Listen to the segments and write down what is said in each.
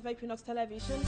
Equinoxe Television.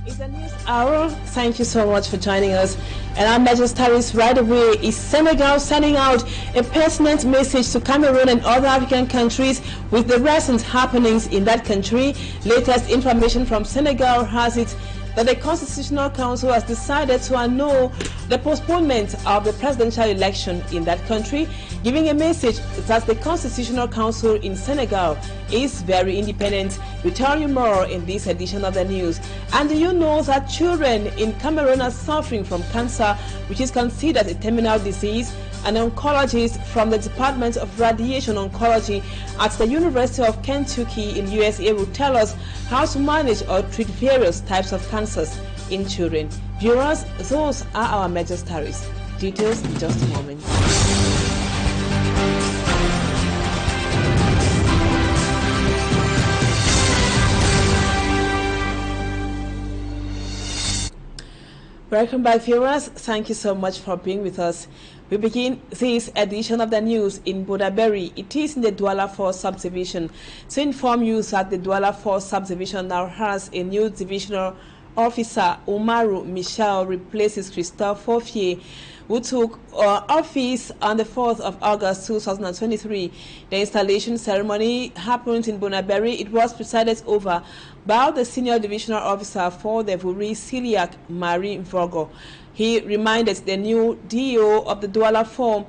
It's a news hour. Thank you so much for joining us. And our major stories right away is Senegal sending out a pertinent message to Cameroon and other African countries with the recent happenings in that country. Latest information from Senegal has it that the Constitutional Council has decided to annul the postponement of the presidential election in that country, giving a message that the Constitutional Council in Senegal is very independent. We tell you more in this edition of the news. And do you know that children in Cameroon are suffering from cancer, which is considered a terminal disease? An oncologist from the Department of Radiation Oncology at the University of Kentucky in USA will tell us how to manage or treat various types of cancers in children. Viewers, those are our major stories. Details in just a moment. Welcome back, viewers. Thank you so much for being with us. We begin this edition of the news in Bodaberry. It is in the Douala 4 subdivision. To inform you that the Douala 4 subdivision now has a new divisional officer. Umaru Michel replaces Christophe Foffier, who took office on the 4th of August 2023. The installation ceremony happened in Bonaberry. It was presided over by the senior divisional officer for the Vuri Siliac, Marie Vogo. He reminded the new DO of the Douala 4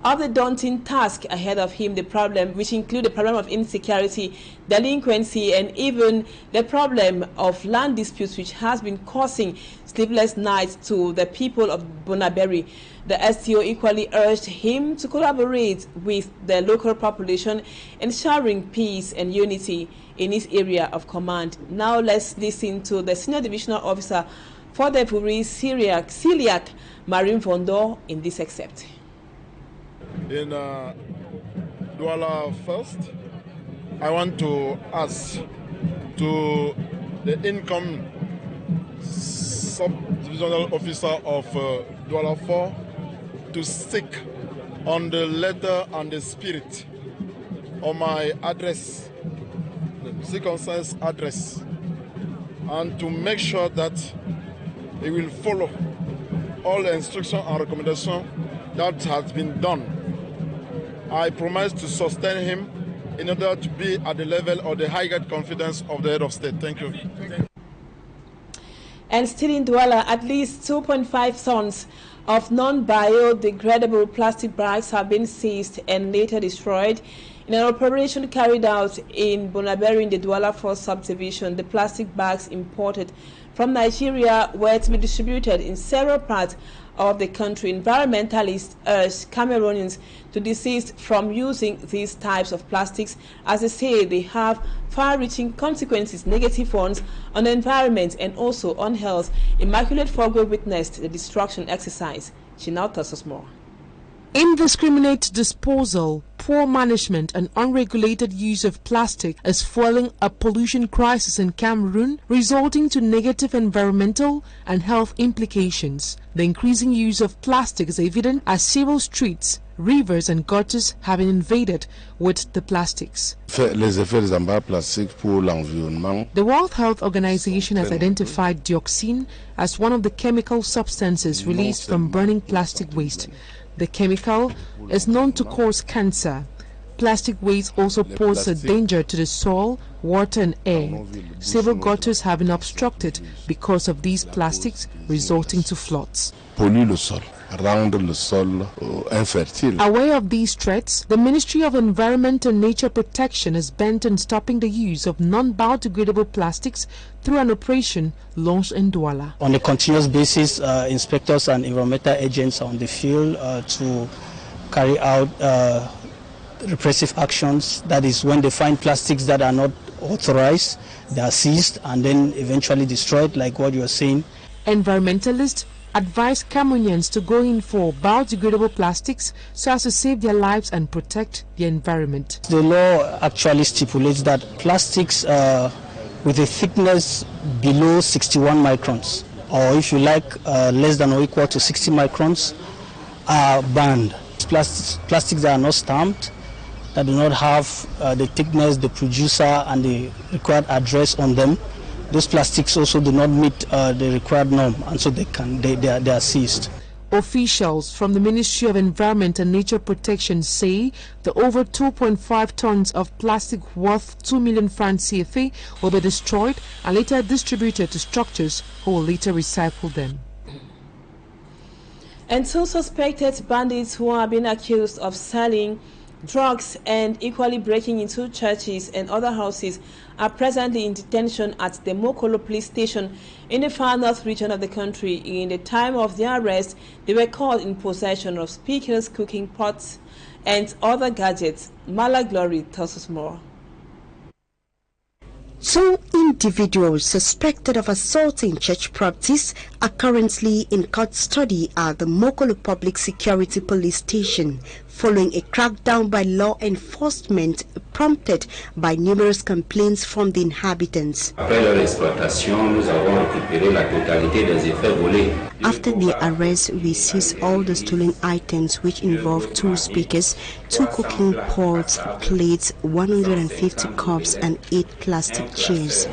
of the daunting task ahead of him, the problem which include the problem of insecurity, delinquency, and even the problem of land disputes, which has been causing sleepless nights to the people of Bonaberry. The STO equally urged him to collaborate with the local population, ensuring peace and unity in his area of command. Now let's listen to the senior divisional officer for the Vuri Siliac, Marine Vondo, in this excerpt. In Douala first, I want to ask to the incoming sub-divisional officer of Douala 4 to stick on the letter and the spirit of my address, the circumstance address, and to make sure that he will follow all the instructions and recommendations that has been done. I promise to sustain him in order to be at the level of the higher confidence of the head of state. Thank you. And still in Douala, at least 2.5 tons of non-biodegradable plastic bags have been seized and later destroyed in an operation carried out in Bonaberry in the Douala 4 subdivision. The plastic bags imported from Nigeria were to be distributed in several parts of the country. Environmentalists urge Cameroonians to desist from using these types of plastics, as they say they have far-reaching consequences, negative ones on the environment and also on health. Immaculate Fogwe witnessed the destruction exercise. She now tells us more. Indiscriminate disposal, poor management and unregulated use of plastic is fueling a pollution crisis in Cameroon, resulting to negative environmental and health implications. The increasing use of plastic is evident as several streets, rivers and gutters have been invaded with the plastics. The World Health Organization has identified dioxin as one of the chemical substances released from burning plastic waste. The chemical is known to cause cancer. Plastic waste also pose a danger to the soil, water and air. Several gutters have been obstructed because of these plastics, resulting to floods. Aware of these threats, the Ministry of Environment and Nature Protection is bent on stopping the use of non-biodegradable plastics through an operation launched in Douala. On a continuous basis, inspectors and environmental agents are on the field to carry out repressive actions. That is, when they find plastics that are not authorized, they are seized and then eventually destroyed, like what you are saying. Environmentalists advise Cameroonians to go in for biodegradable plastics so as to save their lives and protect the environment. The law actually stipulates that plastics with a thickness below 61 microns, or if you like less than or equal to 60 microns, are banned. Plastics that are not stamped, that do not have the thickness, the producer and the required address on them, those plastics also do not meet the required norm, and so they are seized. Officials from the Ministry of Environment and Nature Protection say the over 2.5 tons of plastic worth 2 million francs CFA will be destroyed and later distributed to structures who will later recycle them. And two suspected bandits who are being accused of selling drugs and equally breaking into churches and other houses are presently in detention at the Mokolo police station in the far north region of the country. In the time of their arrest, they were caught in possession of speakers, cooking pots, and other gadgets. Mala Glory tells us more. Two individuals suspected of assaulting church properties are currently in custody at the Mokolo Public Security Police Station following a crackdown by law enforcement prompted by numerous complaints from the inhabitants. After the arrest, we seized all the stolen items, which involved 2 speakers, 2 cooking pots, plates, 150 cups and 8 plastic chairs.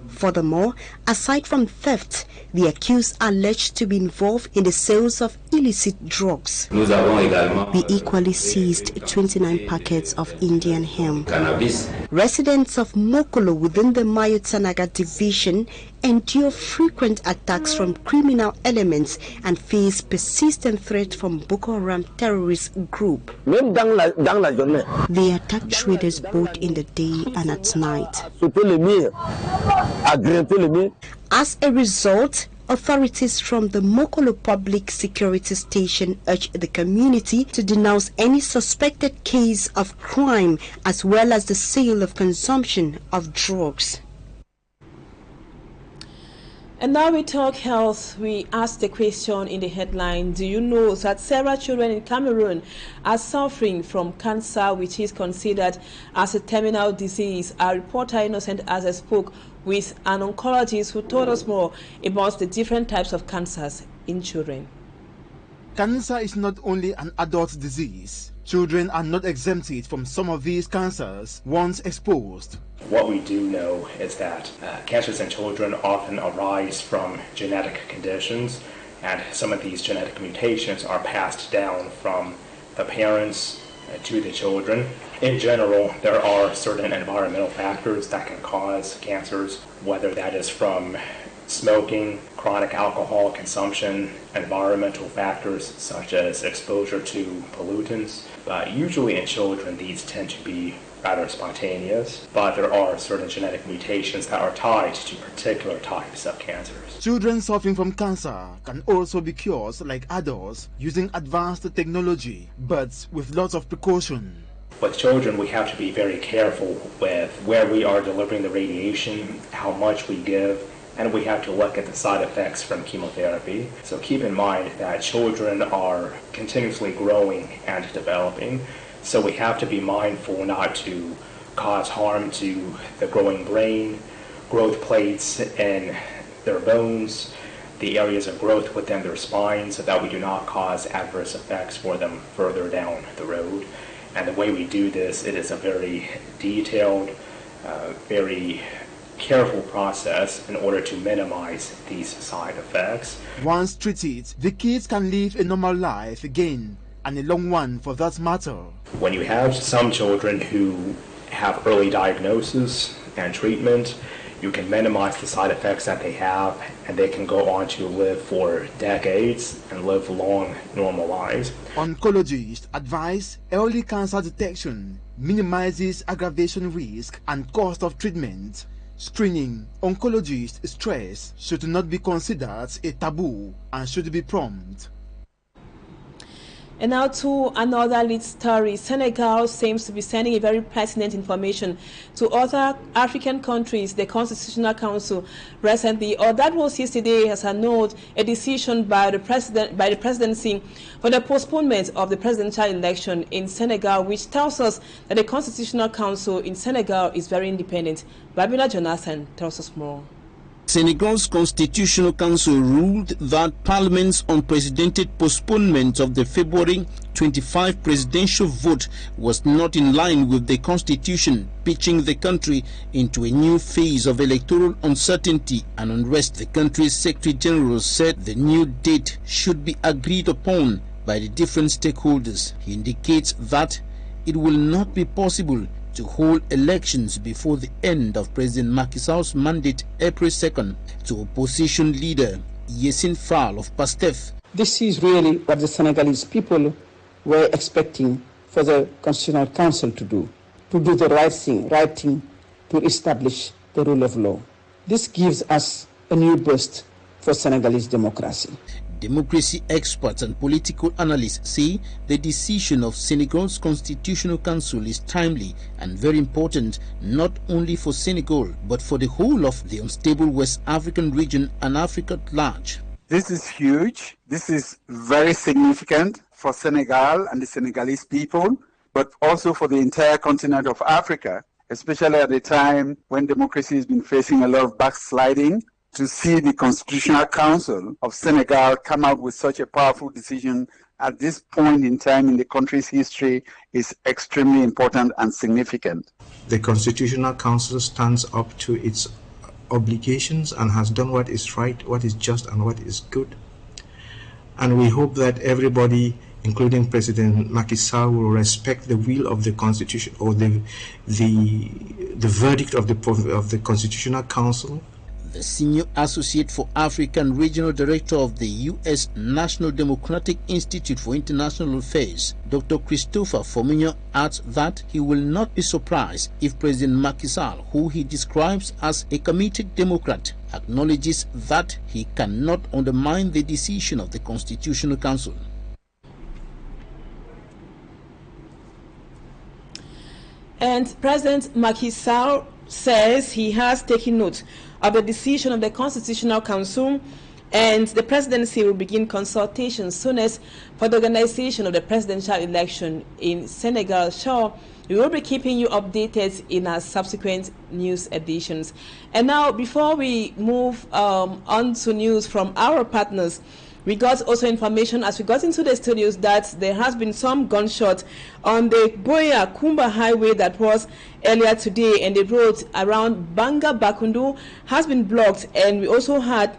Furthermore, aside from theft, the accused are alleged to be involved in the sales of illicit drugs. We equally seized 29 packets of Indian hemp. Residents of Mokolo within the Senegal division endure frequent attacks from criminal elements and face persistent threats from Boko Haram terrorist group. They attack traders both in the day and at night. As a result, authorities from the Mokolo Public Security Station urge the community to denounce any suspected case of crime as well as the sale of consumption of drugs. And now we talk health. We ask the question in the headline, do you know that several children in Cameroon are suffering from cancer, which is considered as a terminal disease? Our reporter Innocent Aza spoke with an oncologist who told us more about the different types of cancers in children. Cancer is not only an adult disease. Children are not exempted from some of these cancers once exposed. What we do know is that cancers in children often arise from genetic conditions, and some of these genetic mutations are passed down from the parents to the children. In general, there are certain environmental factors that can cause cancers, whether that is from smoking, chronic alcohol consumption, environmental factors such as exposure to pollutants. But usually in children, these tend to be rather spontaneous, but there are certain genetic mutations that are tied to particular types of cancers. Children suffering from cancer can also be cured like adults using advanced technology, but with lots of precaution. With children, we have to be very careful with where we are delivering the radiation, how much we give, and we have to look at the side effects from chemotherapy. So keep in mind that children are continuously growing and developing, so we have to be mindful not to cause harm to the growing brain, growth plates in their bones, the areas of growth within their spine, so that we do not cause adverse effects for them further down the road. And the way we do this, it is a very detailed, very careful process in order to minimize these side effects. Once treated, the kids can live a normal life again, and a long one for that matter. When you have some children who have early diagnosis and treatment, you can minimize the side effects that they have, and they can go on to live for decades and live long, normal lives. Oncologists advise early cancer detection minimizes aggravation risk and cost of treatment. Screening, oncologists stress, should not be considered a taboo and should be prompt. And now to another lead story. Senegal seems to be sending a very pertinent information to other African countries. The Constitutional Council recently, or that was yesterday, has annulled a decision by the presidency for the postponement of the presidential election in Senegal, which tells us that the Constitutional Council in Senegal is very independent. Babila Jonathan tells us more. Senegal's Constitutional Council ruled that Parliament's unprecedented postponement of the February 25 presidential vote was not in line with the Constitution, pitching the country into a new phase of electoral uncertainty and unrest. The country's Secretary General said the new date should be agreed upon by the different stakeholders. He indicates that it will not be possible to hold elections before the end of President Macky Sall's mandate April 2nd. To opposition leader Yassine Fall of PASTEF, this is really what the Senegalese people were expecting for the Constitutional Council to do the right thing to establish the rule of law. This gives us a new boost for Senegalese democracy. Democracy experts and political analysts say the decision of Senegal's Constitutional Council is timely and very important, not only for Senegal, but for the whole of the unstable West African region and Africa at large. This is huge. This is very significant for Senegal and the Senegalese people, but also for the entire continent of Africa, especially at a time when democracy has been facing a lot of backsliding. To see the Constitutional Council of Senegal come out with such a powerful decision at this point in time in the country's history is extremely important and significant. The Constitutional Council stands up to its obligations and has done what is right, what is just, and what is good. And we hope that everybody, including President Macky Sall, will respect the will of the Constitution or the verdict of the Constitutional Council. The Senior Associate for African Regional Director of the U.S. National Democratic Institute for International Affairs, Dr. Christopher Fominio, adds that he will not be surprised if President Macky Sall, who he describes as a committed Democrat, acknowledges that he cannot undermine the decision of the Constitutional Council. And President Macky Sall says he has taken note of the decision of the Constitutional Council, and the presidency will begin consultations soonest for the organization of the presidential election in Senegal. Sure, we will be keeping you updated in our subsequent news editions. And now, before we move on to news from our partners, we got also information as we got into the studios that there has been some gunshot on the Boya-Kumba highway that was earlier today, and the road around Banga-Bakundu has been blocked. And we also had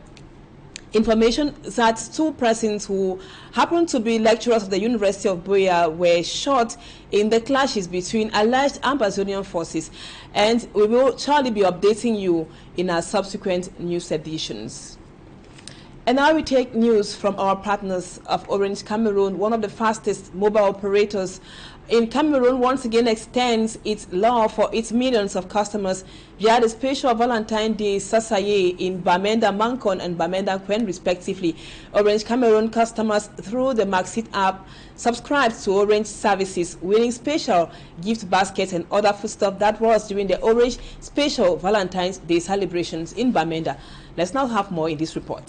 information that two persons who happened to be lecturers of the University of Boya were shot in the clashes between alleged Amazonian forces. And we will surely be updating you in our subsequent news editions. And now we take news from our partners of Orange Cameroon. One of the fastest mobile operators in Cameroon once again extends its love for its millions of customers via the special Valentine's Day Sasaye in Bamenda Mankon and Bamenda Kwen respectively. Orange Cameroon customers through the Maxit app subscribed to Orange services, winning special gift baskets and other foodstuff. That was during the Orange special Valentine's Day celebrations in Bamenda. Let's now have more in this report.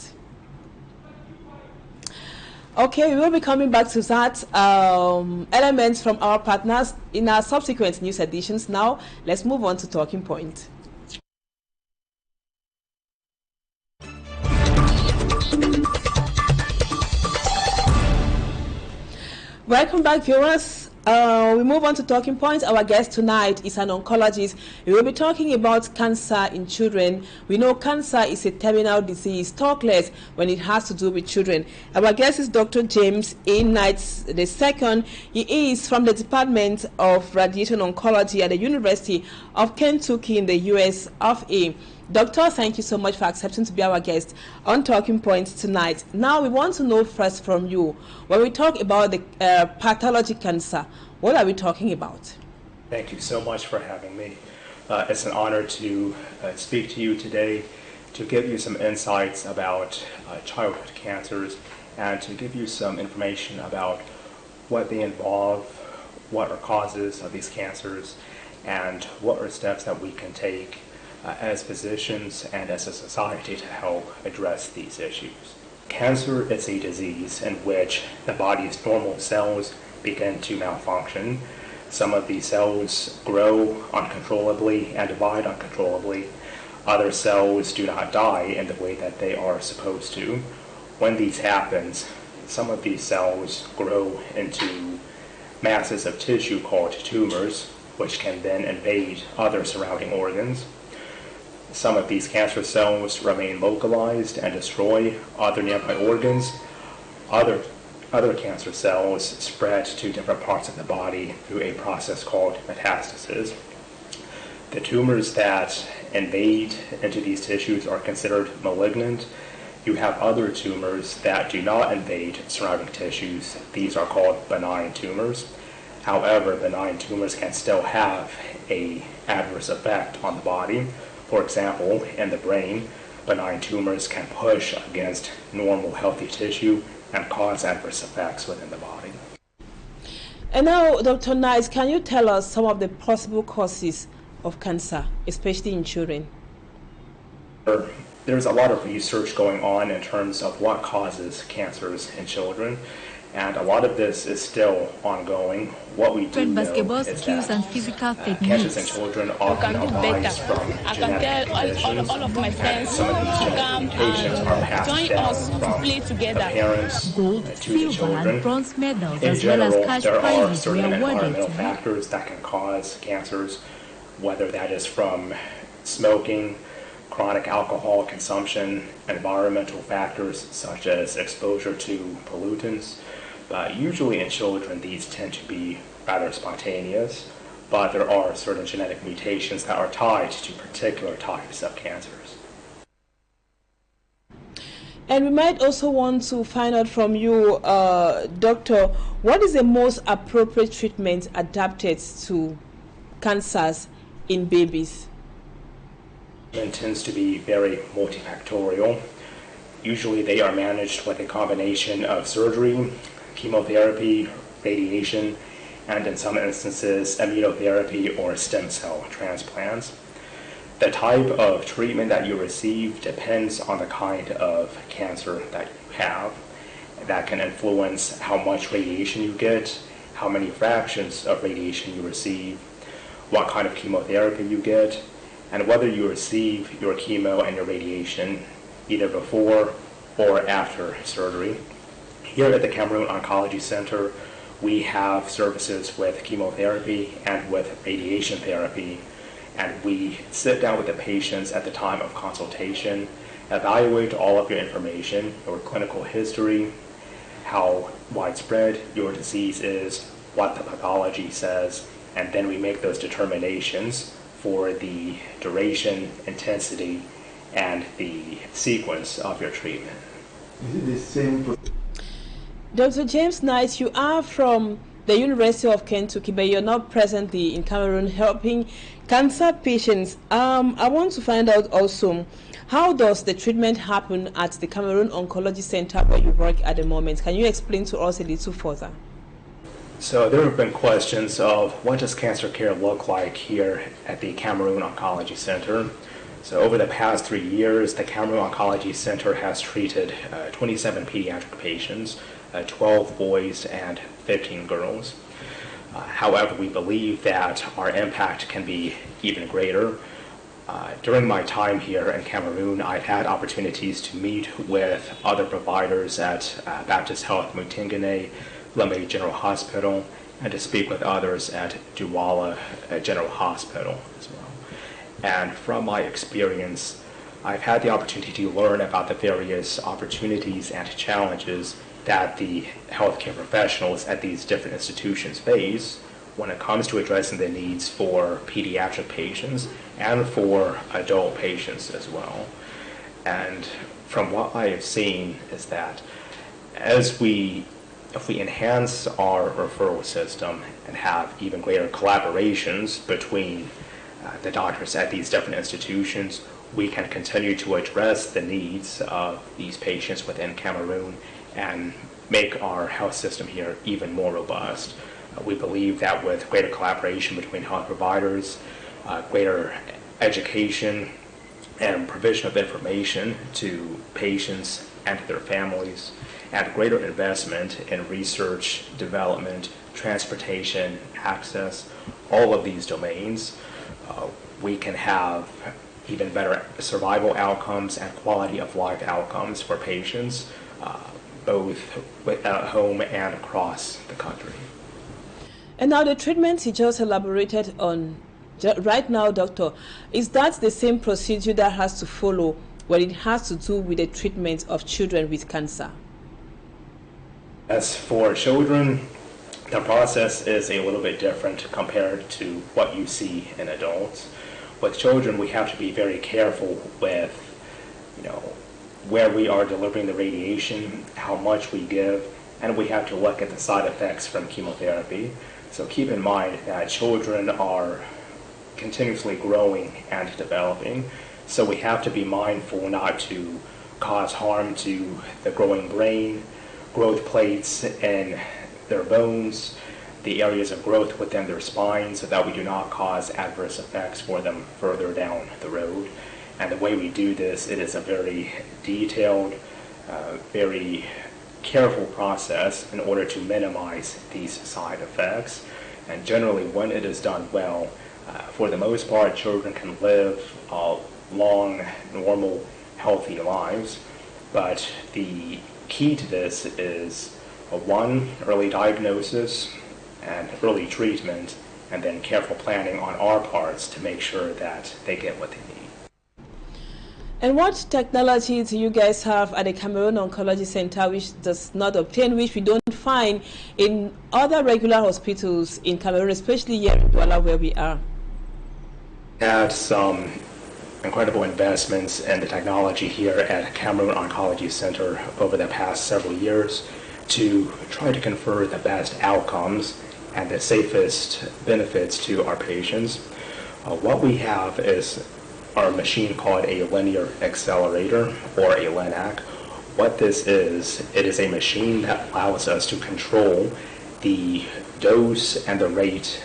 Okay, we will be coming back to that elements from our partners in our subsequent news editions. Now, let's move on to Talking Point. Welcome back, viewers. We move on to Talking Points. Our guest tonight is an oncologist. We will be talking about cancer in children. We know cancer is a terminal disease. Talk less when it has to do with children. Our guest is Dr. James A. Knight II. He is from the Department of Radiation Oncology at the University of Kentucky in the US of A. Doctor, thank you so much for accepting to be our guest on Talking Points tonight. Now, we want to know first from you, when we talk about the pathology cancer, what are we talking about? Thank you so much for having me. It's an honor to speak to you today, to give you some insights about childhood cancers, and to give you some information about what they involve, what are causes of these cancers, and what are steps that we can take as physicians and as a society to help address these issues. Cancer is a disease in which the body's normal cells begin to malfunction. Some of these cells grow uncontrollably and divide uncontrollably. Other cells do not die in the way that they are supposed to. When these happens, some of these cells grow into masses of tissue called tumors, which can then invade other surrounding organs. Some of these cancer cells remain localized and destroy other nearby organs. Other cancer cells spread to different parts of the body through a process called metastasis. The tumors that invade into these tissues are considered malignant. You have other tumors that do not invade surrounding tissues. These are called benign tumors. However, benign tumors can still have an adverse effect on the body. For example, in the brain, benign tumors can push against normal healthy tissue and cause adverse effects within the body. And now, Dr. Knight, can you tell us some of the possible causes of cancer, especially in children? There's a lot of research going on in terms of what causes cancers in children, and a lot of this is still ongoing. What we do know is skills that and physical cancers in children often arise from genetic conditions, all of my friends some of these genetic mutations are passed down from the parents gold, to the silver, and children. bronze medals, In as general, well as cash there are prizes certain were awarded. environmental factors that can cause cancers, whether that is from smoking, chronic alcohol consumption, environmental factors such as exposure to pollutants. But usually in children, these tend to be rather spontaneous, but there are certain genetic mutations that are tied to particular types of cancers. And we might also want to find out from you, Doctor, what is the most appropriate treatment adapted to cancers in babies? It tends to be very multifactorial. Usually they are managed with a combination of surgery, chemotherapy, radiation, and in some instances immunotherapy or stem cell transplants. The type of treatment that you receive depends on the kind of cancer that you have. That can influence how much radiation you get, how many fractions of radiation you receive, what kind of chemotherapy you get, and whether you receive your chemo and your radiation either before or after surgery. Here at the Cameroon Oncology Center, we have services with chemotherapy and with radiation therapy, and we sit down with the patients at the time of consultation, evaluate all of your information, your clinical history, how widespread your disease is, what the pathology says, and then we make those determinations for the duration, intensity, and the sequence of your treatment. Is it the same? Dr. James Knight, you are from the University of Kentucky, but you're not presently in Cameroon helping cancer patients. I want to find out also, how does the treatment happen at the Cameroon Oncology Center where you work at the moment? Can you explain to us a little further? So there have been questions of what does cancer care look like here at the Cameroon Oncology Center. So over the past 3 years, the Cameroon Oncology Center has treated 27 pediatric patients, 12 boys and 15 girls. However, we believe that our impact can be even greater. During my time here in Cameroon, I've had opportunities to meet with other providers at Baptist Health Mutingane, Lemay General Hospital, and to speak with others at Douala General Hospital as well. And from my experience, I've had the opportunity to learn about the various opportunities and challenges that the healthcare professionals at these different institutions face when it comes to addressing the needs for pediatric patients and for adult patients as well. And from what I have seen is that if we enhance our referral system and have even greater collaborations between the doctors at these different institutions, we can continue to address the needs of these patients within Cameroon and make our health system here even more robust. We believe that with greater collaboration between health providers, greater education and provision of information to patients and to their families, and greater investment in research, development, transportation, access, all of these domains, we can have even better survival outcomes and quality of life outcomes for patients, both at home and across the country. And now the treatment you just elaborated on right now, doctor, is that the same procedure that has to follow when it has to do with the treatment of children with cancer? As for children, the process is a little bit different compared to what you see in adults. With children, we have to be very careful with, where we are delivering the radiation, how much we give, and we have to look at the side effects from chemotherapy. So keep in mind that children are continuously growing and developing, so we have to be mindful not to cause harm to the growing brain, growth plates in their bones, the areas of growth within their spine, so that we do not cause adverse effects for them further down the road. And the way we do this, it is a very detailed, very careful process in order to minimize these side effects. And generally, when it is done well, for the most part, children can live long, normal, healthy lives. But the key to this is, one, early diagnosis and early treatment, and then careful planning on our parts to make sure that they get what they need. And what technology do you guys have at the Cameroon Oncology Center which does not obtain, which we don't find in other regular hospitals in Cameroon, especially here in Douala where we are? Had some incredible investments in the technology here at Cameroon Oncology Center over the past several years to try to confer the best outcomes and the safest benefits to our patients. What we have is our machine called a linear accelerator, or a LINAC. What this is, it is a machine that allows us to control the dose and the rate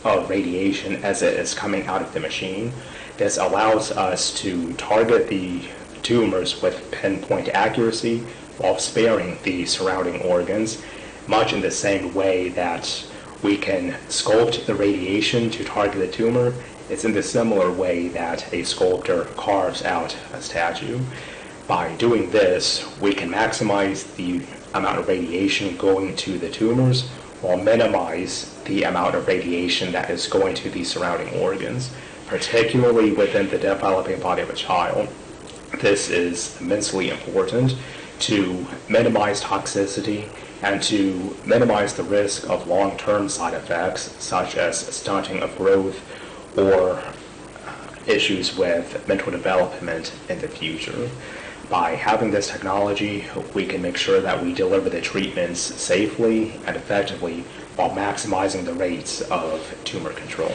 of radiation as it is coming out of the machine. This allows us to target the tumors with pinpoint accuracy while sparing the surrounding organs, much in the same way that we can sculpt the radiation to target the tumor. It's in the similar way that a sculptor carves out a statue. By doing this, we can maximize the amount of radiation going to the tumors while minimize the amount of radiation that is going to the surrounding organs, particularly within the developing body of a child. This is immensely important to minimize toxicity and to minimize the risk of long-term side effects such as stunting of growth or issues with mental development in the future. By having this technology, we can make sure that we deliver the treatments safely and effectively while maximizing the rates of tumor control.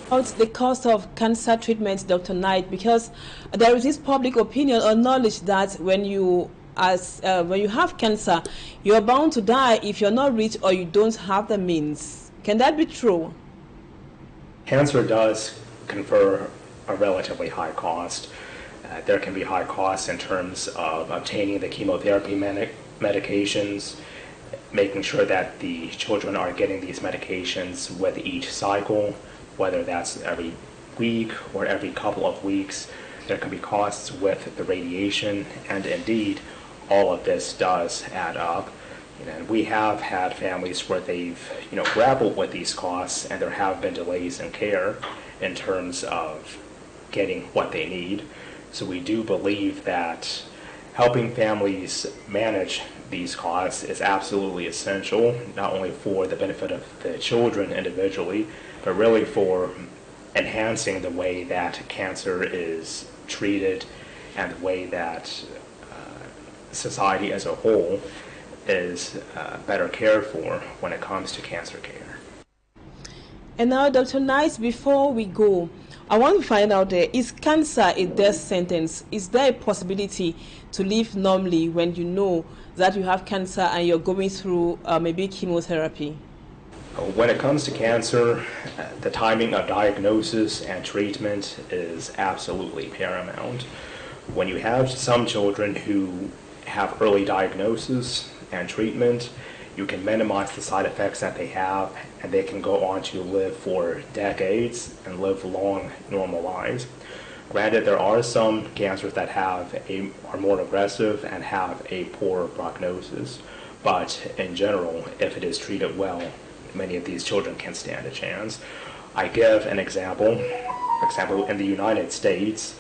What's the cost of cancer treatment, Dr. Knight? Because there is this public opinion or knowledge that when you have cancer, you're bound to die if you're not rich or you don't have the means. Can that be true? Cancer does confer a relatively high cost. There can be high costs in terms of obtaining the chemotherapy medications, making sure that the children are getting these medications with each cycle, whether that's every week or every couple of weeks. There can be costs with the radiation, and indeed, all of this does add up. And we have had families where they've grappled with these costs, and there have been delays in care in terms of getting what they need. So we do believe that helping families manage these costs is absolutely essential, not only for the benefit of the children individually, but really for enhancing the way that cancer is treated and the way that society as a whole is better cared for when it comes to cancer care. And now, Dr. Knight, before we go, I want to find out is cancer a death sentence? Is there a possibility to live normally when you know that you have cancer and you're going through maybe chemotherapy? When it comes to cancer, the timing of diagnosis and treatment is absolutely paramount. When you have some children who have early diagnosis and treatment, you can minimize the side effects that they have, and they can go on to live for decades and live long, normal lives. Granted, there are some cancers that are more aggressive and have a poor prognosis, but in general, if it is treated well, many of these children can stand a chance. I give an example. For example, in the United States,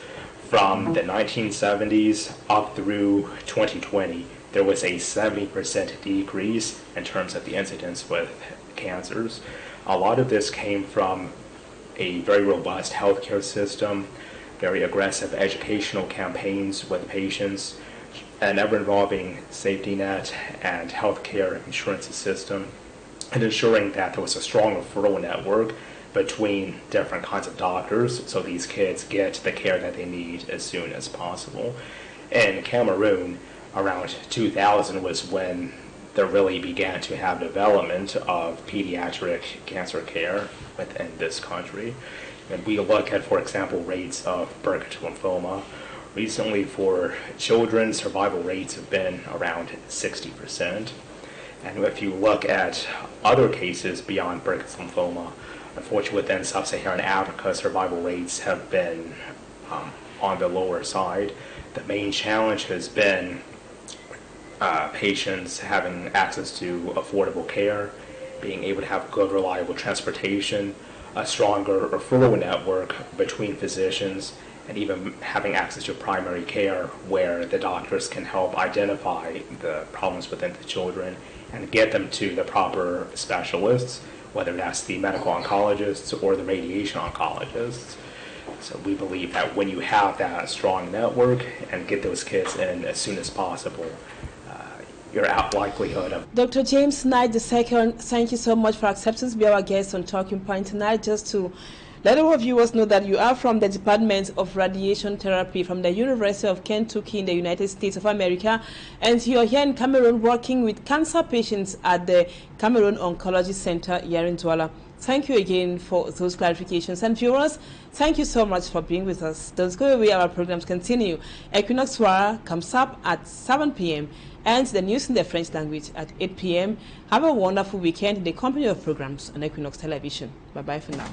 from the 1970s up through 2020, there was a 70% decrease in terms of the incidence with cancers. A lot of this came from a very robust healthcare system, very aggressive educational campaigns with patients, an ever-evolving safety net and healthcare insurance system, and ensuring that there was a strong referral network between different kinds of doctors so these kids get the care that they need as soon as possible. In Cameroon, around 2000 was when there really began to have development of pediatric cancer care within this country. And we look at, for example, rates of Burkitt lymphoma. Recently, for children, survival rates have been around 60%. And if you look at other cases beyond Burkitt lymphoma, unfortunately within sub-Saharan Africa, survival rates have been on the lower side. The main challenge has been patients having access to affordable care, being able to have good, reliable transportation, a stronger referral network between physicians, and even having access to primary care where the doctors can help identify the problems within the children and get them to the proper specialists, whether that's the medical oncologists or the radiation oncologists. So we believe that when you have that strong network and get those kids in as soon as possible, your likelihood of... Dr. James Knight II, thank you so much for accepting to be our guest on Talking Point tonight. Just to let our viewers know that you are from the Department of Radiation Therapy from the University of Kentucky in the United States of America, and you are here in Cameroon working with cancer patients at the Cameroon Oncology Center here in Douala. Thank you again for those clarifications. And viewers, thank you so much for being with us. Don't go away, our programs continue. Equinoxe comes up at 7 p.m. and the news in the French language at 8 p.m. Have a wonderful weekend in the company of programs on Equinoxe Television. Bye-bye for now.